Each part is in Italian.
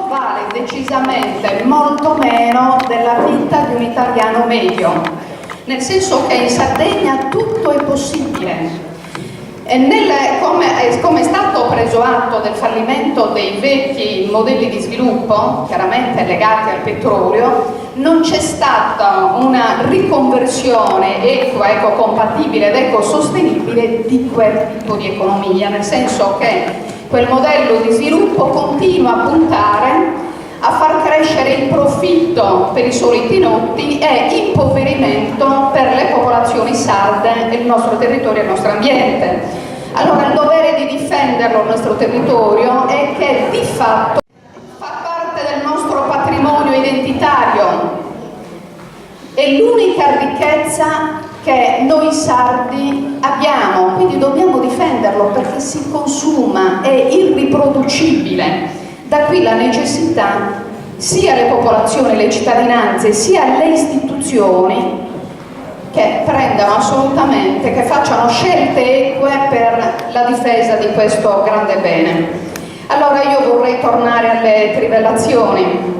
vale decisamente molto meno della vita di un italiano medio, nel senso che in Sardegna tutto è possibile. Come è stato preso atto del fallimento dei vecchi modelli di sviluppo, chiaramente legati al petrolio, non c'è stata una riconversione equa, ecocompatibile ed ecosostenibile di quel tipo di economia, nel senso che quel modello di sviluppo continua a puntare a far crescere il profitto per i soliti notti e impoverimento per le popolazioni sarde, il nostro territorio e il nostro ambiente. Allora il dovere di difenderlo, il nostro territorio, è che di fatto fa parte del nostro patrimonio identitario, è l'unica ricchezza che noi sardi abbiamo, quindi dobbiamo difenderlo perché si consuma, è irriproducibile. Da qui la necessità sia le popolazioni, le cittadinanze, sia le istituzioni che prendano assolutamente, che facciano scelte eque per la difesa di questo grande bene. Allora io vorrei tornare alle trivellazioni.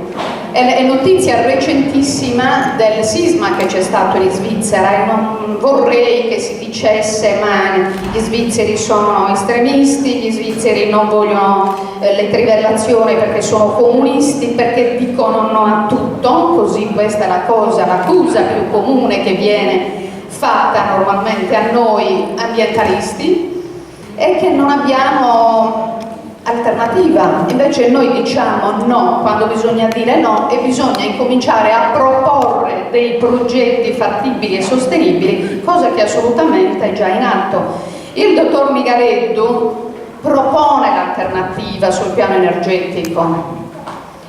È notizia recentissima del sisma che c'è stato in Svizzera e non vorrei che si dicesse ma gli svizzeri sono estremisti, gli svizzeri non vogliono le trivellazioni perché sono comunisti, perché dicono no a tutto, così questa è l'accusa più comune che viene fatta normalmente a noi ambientalisti, è che non abbiamo alternativa. Invece noi diciamo no quando bisogna dire no e bisogna incominciare a proporre dei progetti fattibili e sostenibili, cosa che assolutamente è già in atto. Il dottor Migareddu propone l'alternativa sul piano energetico.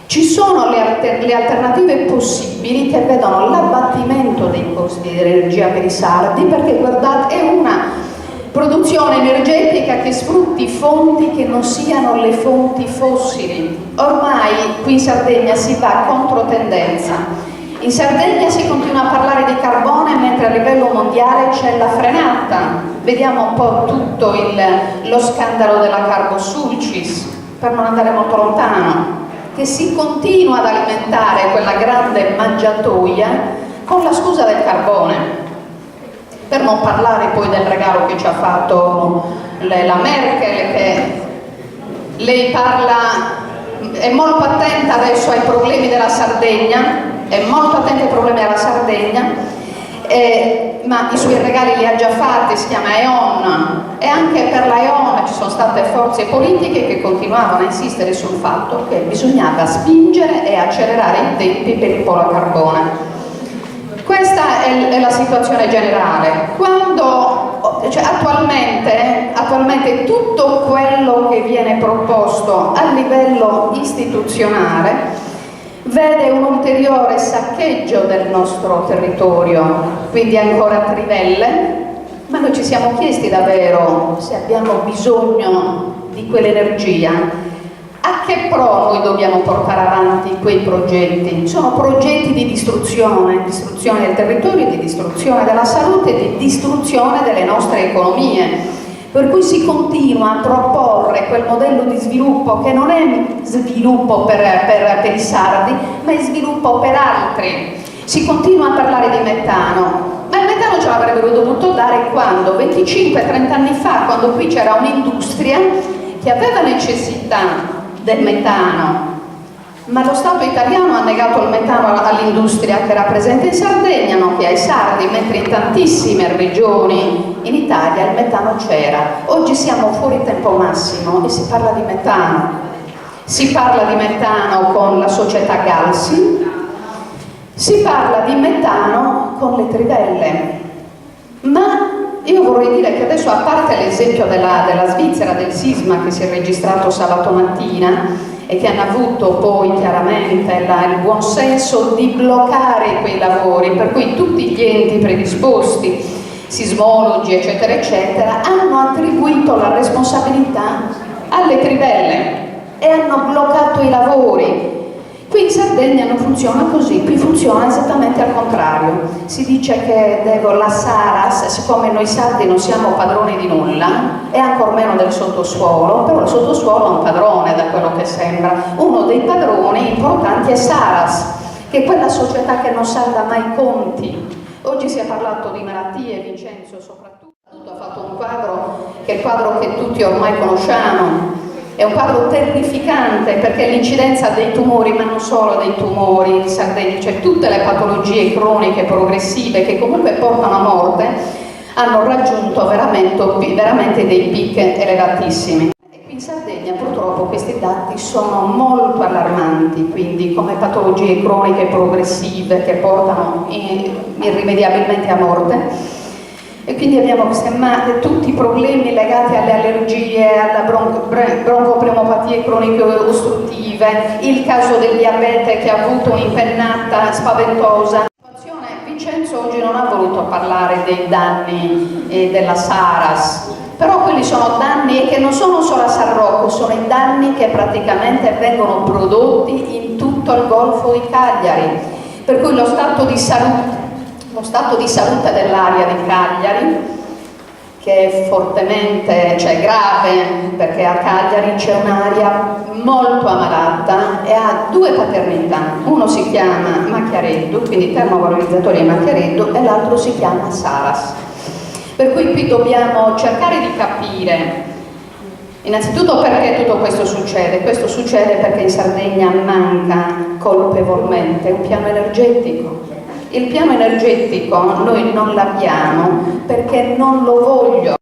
Ci sono le alternative possibili che vedono l'abbattimento dei costi dell'energia per i sardi, perché guardate, è una produzione energetica che sfrutti fonti che non siano le fonti fossili. Ormai qui in Sardegna si va contro tendenza. In Sardegna si continua a parlare di carbone mentre a livello mondiale c'è la frenata. Vediamo un po' tutto lo scandalo della Carbo Sulcis, per non andare molto lontano, che si continua ad alimentare quella grande mangiatoia con la scusa del carbone. Per non parlare poi del regalo che ci ha fatto la Merkel, che lei parla, è molto attenta adesso ai problemi della Sardegna, ma i suoi regali li ha già fatti, si chiama E.ON, e anche per la E.ON ci sono state forze politiche che continuavano a insistere sul fatto che bisognava spingere e accelerare i tempi per il polo a carbone. Questa è la situazione generale. Attualmente tutto quello che viene proposto a livello istituzionale vede un ulteriore saccheggio del nostro territorio, quindi ancora trivelle, ma noi ci siamo chiesti davvero se abbiamo bisogno di quell'energia. A che pro noi dobbiamo portare avanti quei progetti? Sono progetti di distruzione del territorio, di distruzione della salute, di distruzione delle nostre economie. Per cui si continua a proporre quel modello di sviluppo che non è sviluppo per i sardi, ma è sviluppo per altri. Si continua a parlare di metano, ma il metano ce l'avrebbero dovuto dare quando? 25-30 anni fa, quando qui c'era un'industria che aveva necessità del metano, ma lo Stato italiano ha negato il metano all'industria che era presente in Sardegna, nonché ai sardi, mentre in tantissime regioni in Italia il metano c'era. Oggi siamo fuori tempo massimo e si parla di metano. Si parla di metano con la società Galsi, si parla di metano con le trivelle, ma io vorrei dire che adesso, a parte l'esempio della Svizzera, del sisma che si è registrato sabato mattina e che hanno avuto poi chiaramente il buon senso di bloccare quei lavori, per cui tutti gli enti predisposti, sismologi eccetera eccetera, hanno attribuito la responsabilità alle trivelle e hanno bloccato i lavori. Qui in Sardegna non funziona così, qui funziona esattamente al contrario. Si dice che la Saras, siccome noi sardi non siamo padroni di nulla, e ancor meno del sottosuolo, però il sottosuolo è un padrone da quello che sembra. Uno dei padroni importanti è Saras, che è quella società che non salda mai i conti. Oggi si è parlato di malattie, Vincenzo soprattutto ha fatto un quadro che è il quadro che tutti ormai conosciamo. È un quadro terrificante perché l'incidenza dei tumori, ma non solo dei tumori in Sardegna, cioè tutte le patologie croniche progressive che comunque portano a morte, hanno raggiunto veramente dei pic elevatissimi. E qui in Sardegna purtroppo questi dati sono molto allarmanti, quindi come patologie croniche progressive che portano irrimediabilmente a morte. E quindi abbiamo tutti i problemi legati alle allergie, alla broncopneumopatie croniche ostruttive, il caso del diabete che ha avuto un'impennata spaventosa. Vincenzo oggi non ha voluto parlare dei danni della Saras, però quelli sono danni che non sono solo a San Rocco, sono i danni che praticamente vengono prodotti in tutto il Golfo di Cagliari, per cui lo stato di salute dell'area di Cagliari, che è fortemente, cioè grave, perché a Cagliari c'è un'area molto ammalata e ha due paternità. Uno si chiama Macchiareddu, quindi termovalorizzatori di Macchiareddu, e l'altro si chiama Saras. Per cui qui dobbiamo cercare di capire innanzitutto perché tutto questo succede. Questo succede perché in Sardegna manca colpevolmente un piano energetico. Il piano energetico noi non l'abbiamo perché non lo voglio.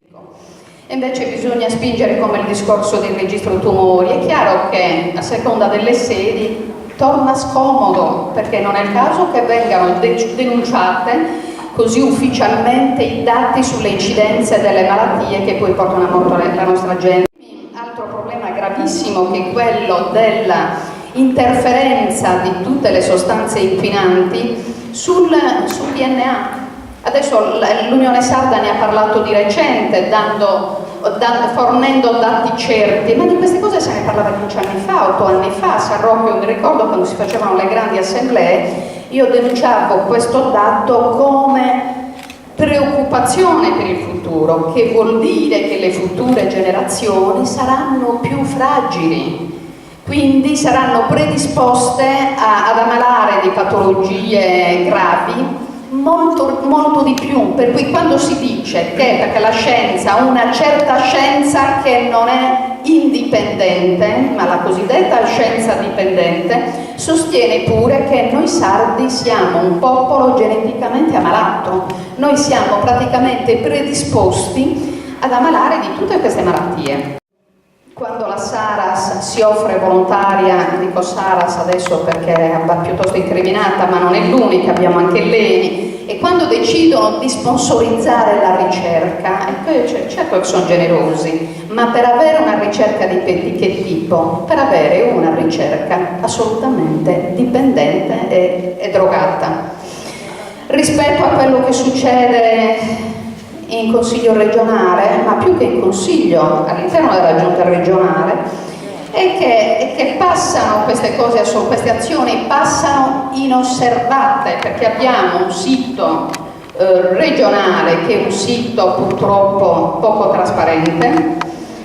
E invece bisogna spingere come il discorso del registro tumori. È chiaro che a seconda delle sedi torna scomodo, perché non è il caso che vengano denunciate così ufficialmente i dati sulle incidenze delle malattie che poi portano a morte la nostra gente. Altro problema gravissimo che è quello della interferenza di tutte le sostanze inquinanti sul DNA. Adesso l'Unione Sarda ne ha parlato di recente, fornendo dati certi, ma di queste cose se ne parlava 10 anni fa, 8 anni fa. A San Rocco, io mi ricordo quando si facevano le grandi assemblee, io denunciavo questo dato come preoccupazione per il futuro, che vuol dire che le future generazioni saranno più fragili, quindi saranno predisposte ad ammalare di patologie gravi molto di più. Per cui quando si dice che perché la scienza, una certa scienza che non è indipendente, ma la cosiddetta scienza dipendente, sostiene pure che noi sardi siamo un popolo geneticamente ammalato, noi siamo praticamente predisposti ad ammalare di tutte queste malattie. Quando la Saras si offre volontaria, dico Saras adesso perché è piuttosto incriminata, ma non è l'unica, abbiamo anche l'ENI, e quando decidono di sponsorizzare la ricerca, certo che sono generosi, ma per avere una ricerca di che tipo? Per avere una ricerca assolutamente dipendente e drogata. Rispetto a quello che succede in consiglio regionale, ma più che in consiglio, all'interno della giunta regionale, è che passano queste cose, queste azioni passano inosservate, perché abbiamo un sito regionale che è un sito purtroppo poco trasparente,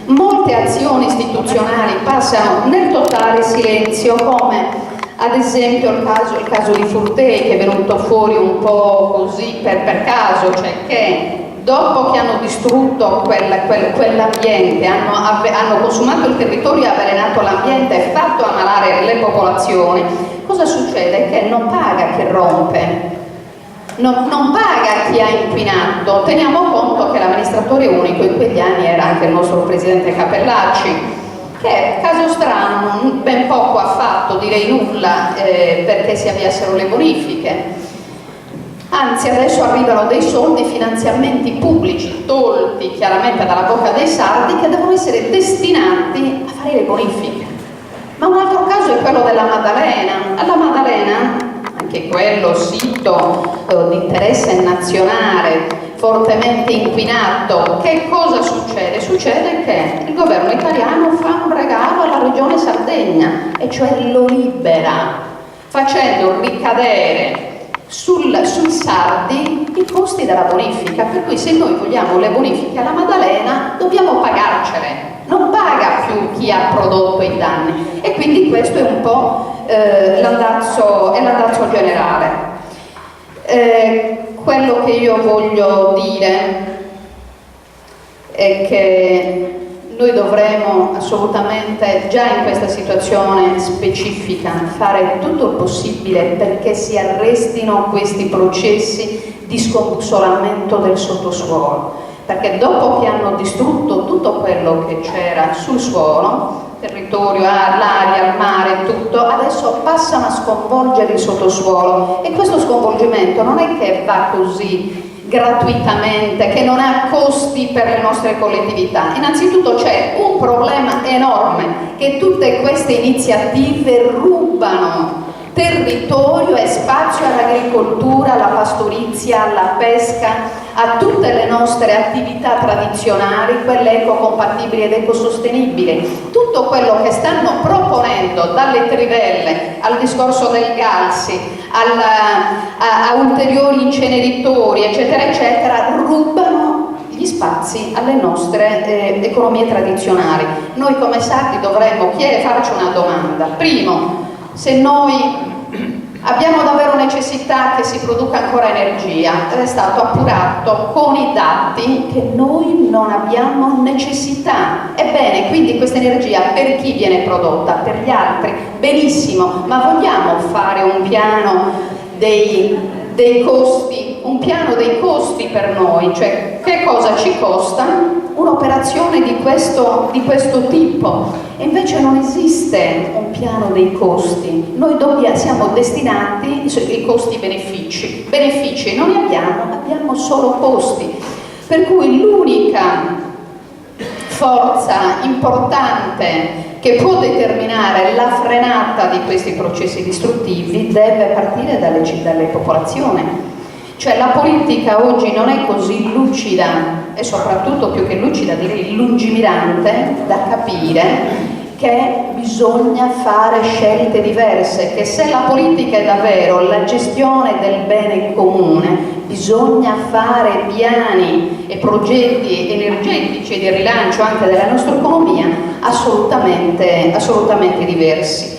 molte azioni istituzionali passano nel totale silenzio, come ad esempio il caso di Furtei, che è venuto fuori un po' così per caso, cioè che dopo che hanno distrutto quell'ambiente, hanno consumato il territorio, avvelenato l'ambiente e fatto ammalare le popolazioni, cosa succede? Che non paga chi rompe, non paga chi ha inquinato. Teniamo conto che l'amministratore unico in quegli anni era anche il nostro presidente Capellacci, che caso strano ben poco ha fatto, direi nulla, perché si avviassero le bonifiche. Anzi, adesso arrivano dei soldi, finanziamenti pubblici tolti chiaramente dalla bocca dei sardi, che devono essere destinati a fare le bonifiche. Ma un altro caso è quello della Maddalena. Alla Maddalena, anche quello sito di interesse nazionale, fortemente inquinato, che cosa succede? Succede che il governo italiano fa un regalo alla regione Sardegna, e cioè lo libera facendo ricadere sui sardi i costi della bonifica, per cui se noi vogliamo le bonifiche alla Maddalena dobbiamo pagarcele, non paga più chi ha prodotto i danni, e quindi questo è un po' l'andazzo generale. Quello che io voglio dire è che noi dovremo assolutamente, già in questa situazione specifica, fare tutto il possibile perché si arrestino questi processi di scombussolamento del sottosuolo, perché dopo che hanno distrutto tutto quello che c'era sul suolo, territorio, l'aria, il mare, tutto, adesso passano a sconvolgere il sottosuolo, e questo sconvolgimento non è che va così gratuitamente, che non ha costi per le nostre collettività. Innanzitutto c'è un problema enorme, che tutte queste iniziative rubano territorio e spazio all'agricoltura, alla pastorizia, alla pesca, a tutte le nostre attività tradizionali, quelle ecocompatibili ed ecosostenibili. Tutto quello che stanno proponendo, dalle trivelle al discorso del Galsi, a ulteriori inceneritori, eccetera, eccetera, rubano gli spazi alle nostre economie tradizionali. Noi come sardi dovremmo farci una domanda. Primo, se noi abbiamo davvero necessità che si produca ancora energia, è stato appurato con i dati che noi non abbiamo necessità. Ebbene, quindi questa energia per chi viene prodotta? Per gli altri? Benissimo, ma vogliamo fare un piano dei costi, un piano dei costi per noi? Cioè, che cosa ci costa un'operazione di questo tipo? E invece non esiste un piano dei costi. Noi siamo destinati ai costi-benefici. Benefici non ne abbiamo solo costi. Per cui l'unica forza importante che può determinare la frenata di questi processi distruttivi deve partire dalle popolazioni. Cioè la politica oggi non è così lucida, e soprattutto più che lucida direi lungimirante, da capire che bisogna fare scelte diverse, che se la politica è davvero la gestione del bene comune, bisogna fare piani e progetti energetici e di rilancio anche della nostra economia assolutamente diversi.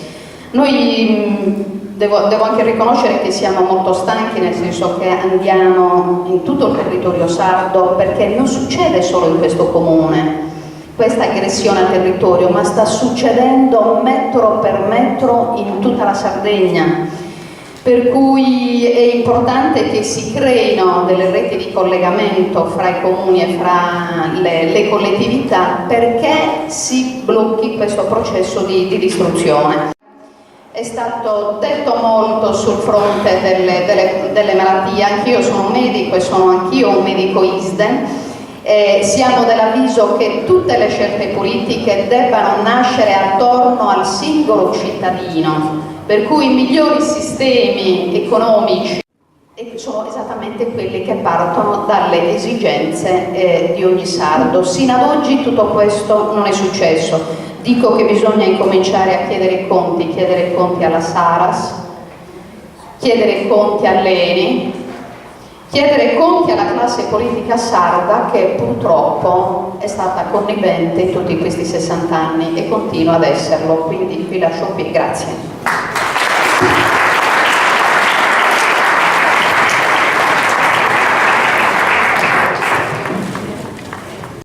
Noi devo anche riconoscere che siamo molto stanchi, nel senso che andiamo in tutto il territorio sardo, perché non succede solo in questo comune questa aggressione al territorio, ma sta succedendo metro per metro in tutta la Sardegna, per cui è importante che si creino delle reti di collegamento fra i comuni e fra le collettività, perché si blocchi questo processo di distruzione. È stato detto molto sul fronte delle malattie. Anch'io sono un medico e sono anch'io un medico ISDE. Siamo dell'avviso che tutte le scelte politiche debbano nascere attorno al singolo cittadino, per cui i migliori sistemi economici sono esattamente quelli che partono dalle esigenze di ogni sardo. Sino ad oggi tutto questo non è successo. Dico che bisogna incominciare a chiedere conti alla Saras, chiedere conti all'ENI, chiedere conti alla classe politica sarda, che purtroppo è stata connivente in tutti questi 60 anni e continua ad esserlo. Quindi vi lascio qui, grazie.